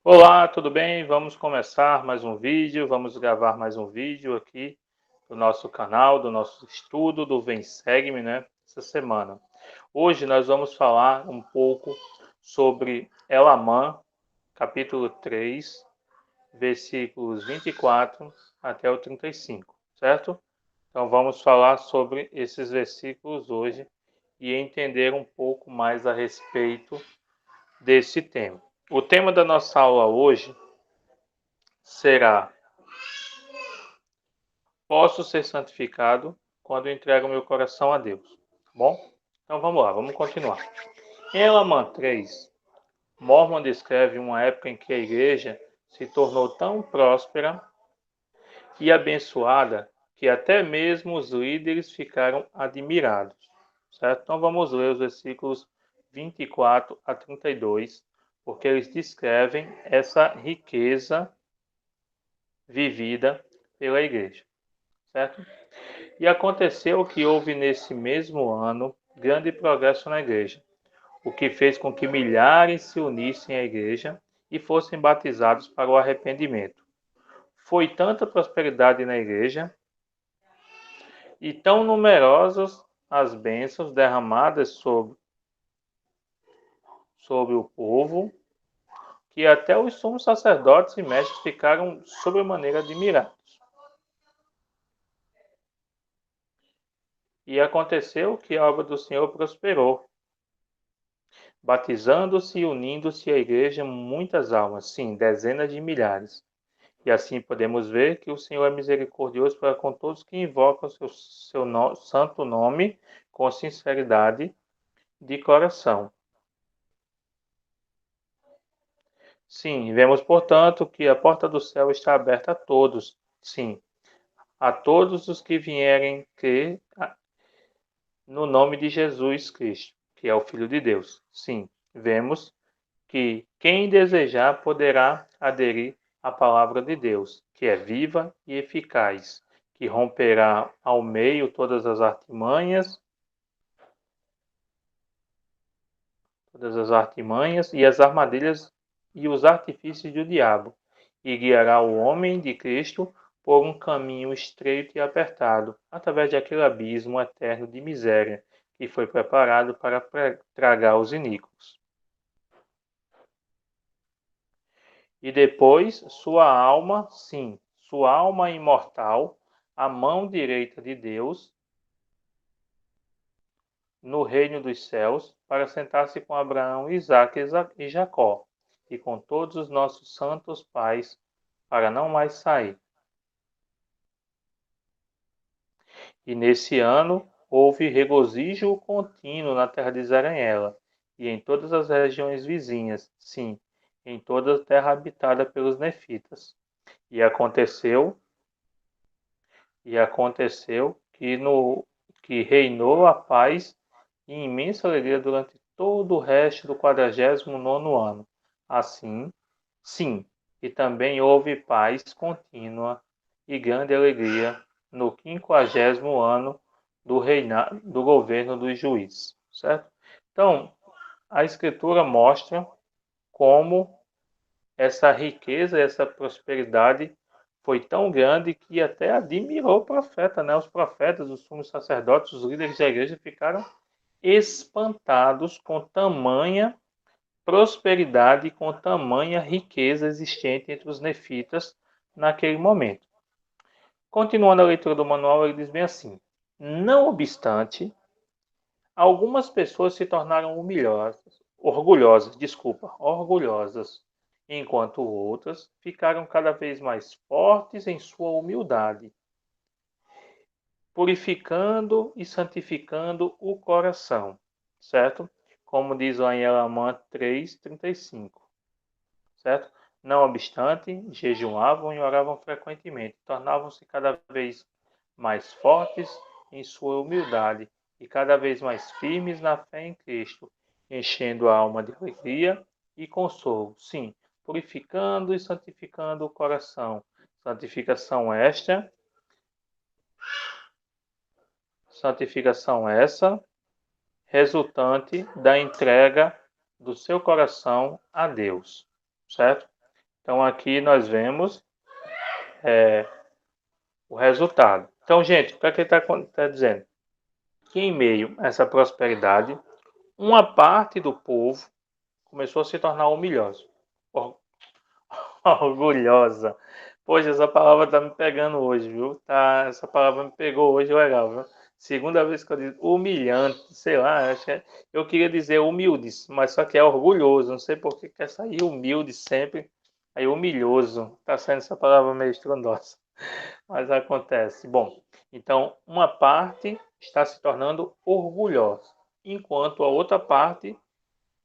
Olá, tudo bem? Vamos começar mais um vídeo, vamos gravar mais um vídeo aqui do nosso canal, do nosso estudo do Vem Segue-me, né? Essa semana. Hoje nós vamos falar um pouco sobre Elamã, capítulo 3, versículos 24 até o 35, certo? Então vamos falar sobre esses versículos hoje e entender um pouco mais a respeito desse tema. O tema da nossa aula hoje será: posso ser santificado quando entrego meu coração a Deus. Tá bom? Então vamos lá, vamos continuar. Em Elamã 3, Mormon descreve uma época em que a igreja se tornou tão próspera e abençoada que até mesmo os líderes ficaram admirados. Certo? Então vamos ler os versículos 24 a 32, porque eles descrevem essa riqueza vivida pela igreja. Certo? E aconteceu que houve nesse mesmo ano grande progresso na igreja, o que fez com que milhares se unissem à igreja e fossem batizados para o arrependimento. Foi tanta prosperidade na igreja e tão numerosas as bênçãos derramadas sobre o povo, que até os sumos sacerdotes e mestres ficaram sobremaneira admirados. E aconteceu que a obra do Senhor prosperou, batizando-se e unindo-se à igreja muitas almas, sim, dezenas de milhares. E assim podemos ver que o Senhor é misericordioso para com todos que invocam seu santo nome com sinceridade de coração. Sim, vemos, portanto, que a porta do céu está aberta a todos, sim, a todos os que vierem crer no nome de Jesus Cristo, que é o Filho de Deus. Sim, vemos que quem desejar poderá aderir à palavra de Deus, que é viva e eficaz, que romperá ao meio todas as artimanhas e as armadilhas e os artifícios do diabo, e guiará o homem de Cristo por um caminho estreito e apertado, através daquele abismo eterno de miséria que foi preparado para tragar os iníquos. E depois sua alma, sim, sua alma imortal, a mão direita de Deus, no reino dos céus, para sentar-se com Abraão, Isaque e Jacó, e com todos os nossos santos pais, para não mais sair. E nesse ano houve regozijo contínuo na terra de Israel, e em todas as regiões vizinhas, sim, em toda a terra habitada pelos nefitas. E aconteceu E aconteceu que reinou a paz e imensa alegria durante todo o resto do 49º ano. Assim, sim, e também houve paz contínua e grande alegria no 50º ano do governo dos juízes, certo? Então, a escritura mostra como essa riqueza, essa prosperidade foi tão grande que até admirou o profeta, né? Os profetas, os sumos sacerdotes, os líderes da igreja ficaram espantados com tamanha prosperidade e com tamanha riqueza existente entre os nefitas naquele momento. Continuando a leitura do manual, ele diz bem assim: não obstante, algumas pessoas se tornaram orgulhosas, enquanto outras ficaram cada vez mais fortes em sua humildade, purificando e santificando o coração, certo? Como diz lá em Elamã 3:35, certo? Não obstante, jejuavam e oravam frequentemente, tornavam-se cada vez mais fortes em sua humildade e cada vez mais firmes na fé em Cristo, enchendo a alma de alegria e consolo. Sim, purificando e santificando o coração. Santificação essa resultante da entrega do seu coração a Deus, certo? Então aqui nós vemos o resultado. Então, gente, o que é que ele está dizendo? Que em meio a essa prosperidade, uma parte do povo começou a se tornar humilhosa. Orgulhosa. Poxa, essa palavra tá me pegando hoje, viu? Tá, essa palavra me pegou hoje, legal, viu? Segunda vez que eu digo humilhante, sei lá, eu queria dizer humildes, mas só que é orgulhoso, não sei por que quer sair humilde sempre, aí humilhoso, tá saindo essa palavra meio estrondosa, mas acontece. Bom, então uma parte está se tornando orgulhosa, enquanto a outra parte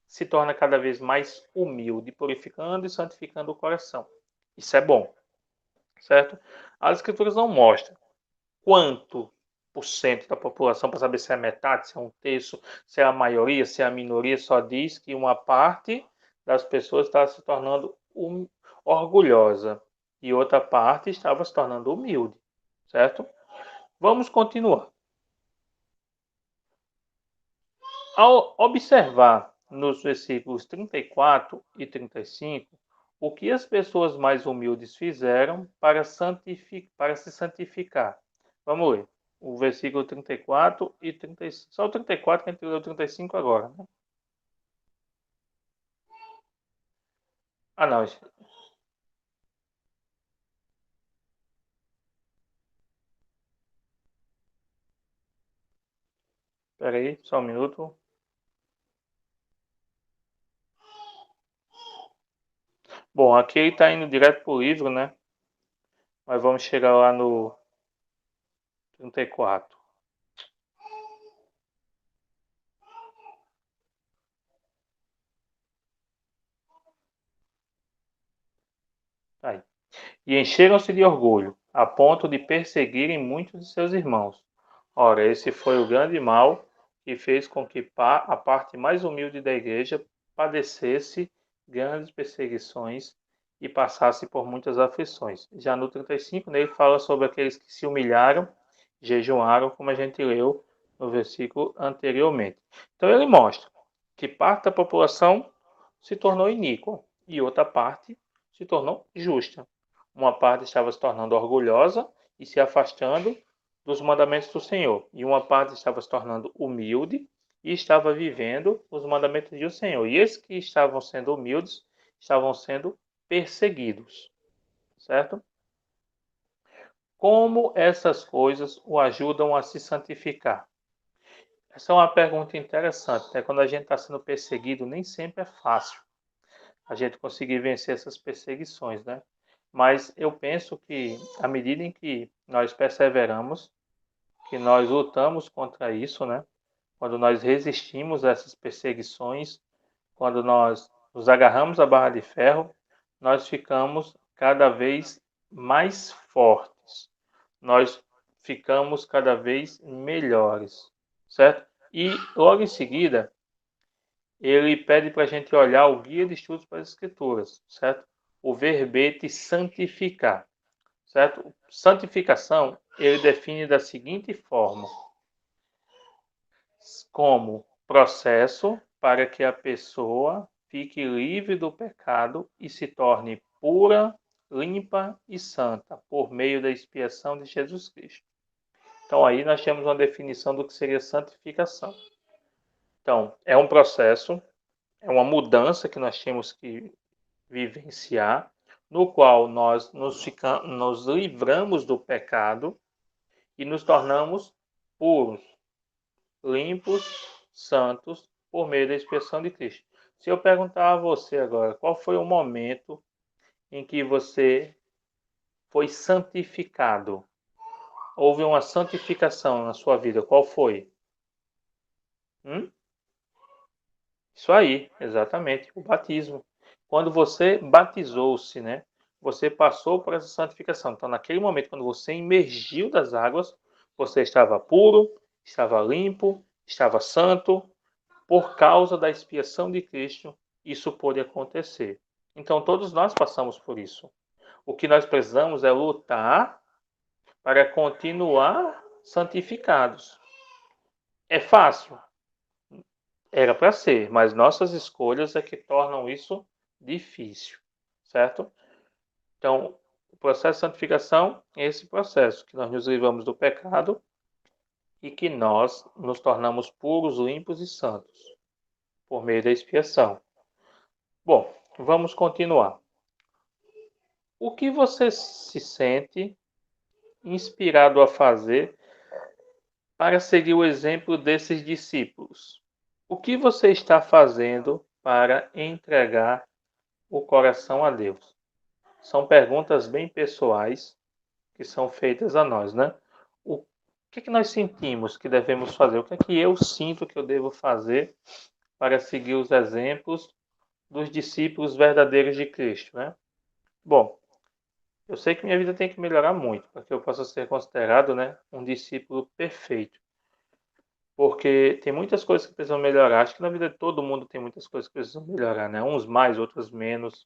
se torna cada vez mais humilde, purificando e santificando o coração. Isso é bom, certo? As escrituras não mostram quanto por cento da população, para saber se é metade, se é um terço, se é a maioria, se é a minoria, só diz que uma parte das pessoas está se tornando orgulhosa e outra parte estava se tornando humilde, certo? Vamos continuar. Ao observar nos versículos 34 e 35 o que as pessoas mais humildes fizeram para se santificar. Vamos ler. O versículo 34 e 35. Só o 34 que a gente leu o 35 agora. Né? Ah, não. Espera aí, só um minuto. Bom, aqui ele está indo direto para o livro, né? Mas vamos chegar lá no 34. Aí. E encheram-se de orgulho, a ponto de perseguirem muitos de seus irmãos. Ora, esse foi o grande mal que fez com que a parte mais humilde da igreja padecesse grandes perseguições e passasse por muitas aflições. Já no 35, nele fala sobre aqueles que se humilharam, jejuaram, como a gente leu no versículo anteriormente. Então ele mostra que parte da população se tornou iníqua e outra parte se tornou justa. Uma parte estava se tornando orgulhosa e se afastando dos mandamentos do Senhor, e uma parte estava se tornando humilde e estava vivendo os mandamentos do Senhor. E esses que estavam sendo humildes estavam sendo perseguidos, certo? Como essas coisas o ajudam a se santificar? Essa é uma pergunta interessante, né? Quando a gente está sendo perseguido, nem sempre é fácil a gente conseguir vencer essas perseguições, né? Mas eu penso que à medida em que nós perseveramos, que nós lutamos contra isso, né? Quando nós resistimos a essas perseguições, quando nós nos agarramos à barra de ferro, nós ficamos cada vez mais fortes. Nós ficamos cada vez melhores, certo? E logo em seguida, ele pede para a gente olhar o guia de estudos para as escrituras, certo? O verbete santificar, certo? Santificação, ele define da seguinte forma: como processo para que a pessoa fique livre do pecado e se torne pura, limpa e santa por meio da expiação de Jesus Cristo. Então aí nós temos uma definição do que seria santificação. Então, é um processo, é uma mudança que nós temos que vivenciar, no qual nós nos livramos do pecado e nos tornamos puros, limpos, santos, por meio da expiação de Cristo. Se eu perguntar a você agora, qual foi o momento em que você foi santificado? Houve uma santificação na sua vida, qual foi? Hum? Isso aí, exatamente, o batismo. Quando você batizou-se, né? Você passou por essa santificação. Então, naquele momento, quando você emergiu das águas, você estava puro, estava limpo, estava santo. Por causa da expiação de Cristo, isso pôde acontecer. Então, todos nós passamos por isso. O que nós precisamos é lutar para continuar santificados. É fácil? Era para ser, mas nossas escolhas é que tornam isso difícil, certo? Então, o processo de santificação é esse processo, que nós nos livramos do pecado e que nós nos tornamos puros, limpos e santos por meio da expiação. Bom, vamos continuar. O que você se sente inspirado a fazer para seguir o exemplo desses discípulos? O que você está fazendo para entregar o coração a Deus? São perguntas bem pessoais que são feitas a nós, né? O que é que nós sentimos que devemos fazer? O que é que eu sinto que eu devo fazer para seguir os exemplos dos discípulos verdadeiros de Cristo, né? Bom, eu sei que minha vida tem que melhorar muito para que eu possa ser considerado, né, um discípulo perfeito. Porque tem muitas coisas que precisam melhorar. Acho que na vida de todo mundo tem muitas coisas que precisam melhorar, né? Uns mais, outros menos.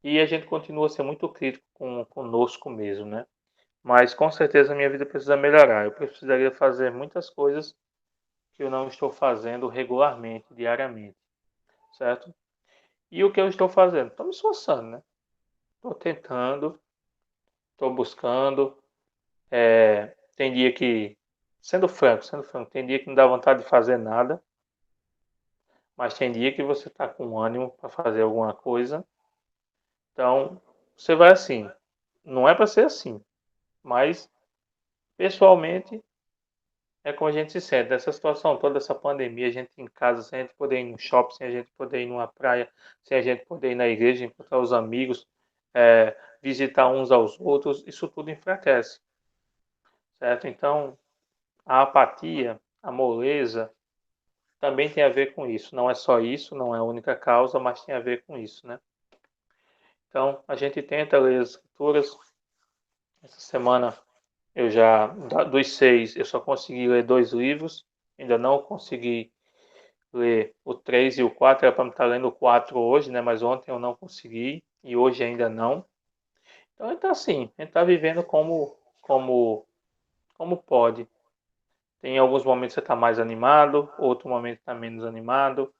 E a gente continua a ser muito crítico conosco mesmo, né? Mas com certeza a minha vida precisa melhorar. Eu precisaria fazer muitas coisas que eu não estou fazendo regularmente, diariamente, certo? E o que eu estou fazendo? Estou me esforçando, né? Estou tentando, estou buscando. Tem dia que, sendo franco, tem dia que não dá vontade de fazer nada, mas tem dia que você está com ânimo para fazer alguma coisa. Então, você vai assim. Não é para ser assim, mas pessoalmente é como a gente se sente. Nessa situação toda, essa pandemia, a gente em casa, sem a gente poder ir no shopping, sem a gente poder ir numa praia, sem a gente poder ir na igreja, encontrar os amigos, visitar uns aos outros, isso tudo enfraquece, certo? Então, a apatia, a moleza, também tem a ver com isso. Não é só isso, não é a única causa, mas tem a ver com isso, né? Então, a gente tenta ler as escrituras. Essa semana eu já, dos 6, eu só consegui ler 2 livros. Ainda não consegui ler o 3 e o 4. Era para me estar lendo o 4 hoje, né? Mas ontem eu não consegui e hoje ainda não. Então, está assim, a gente está vivendo como pode. Tem alguns momentos que você está mais animado, outro momento está menos animado,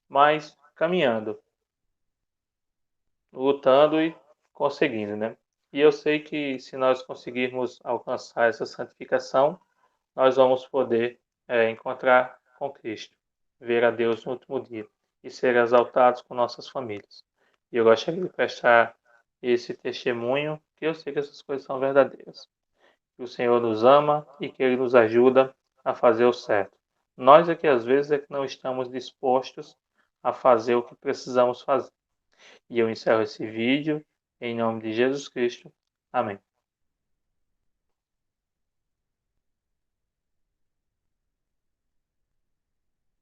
mas caminhando, lutando e conseguindo, né? E eu sei que se nós conseguirmos alcançar essa santificação, nós vamos poder encontrar com Cristo, ver a Deus no último dia e ser exaltados com nossas famílias. E eu gostaria de prestar esse testemunho, que eu sei que essas coisas são verdadeiras. Que o Senhor nos ama e que Ele nos ajuda a fazer o certo. Nós é que às vezes é que não estamos dispostos a fazer o que precisamos fazer. E eu encerro esse vídeo em nome de Jesus Cristo. Amém.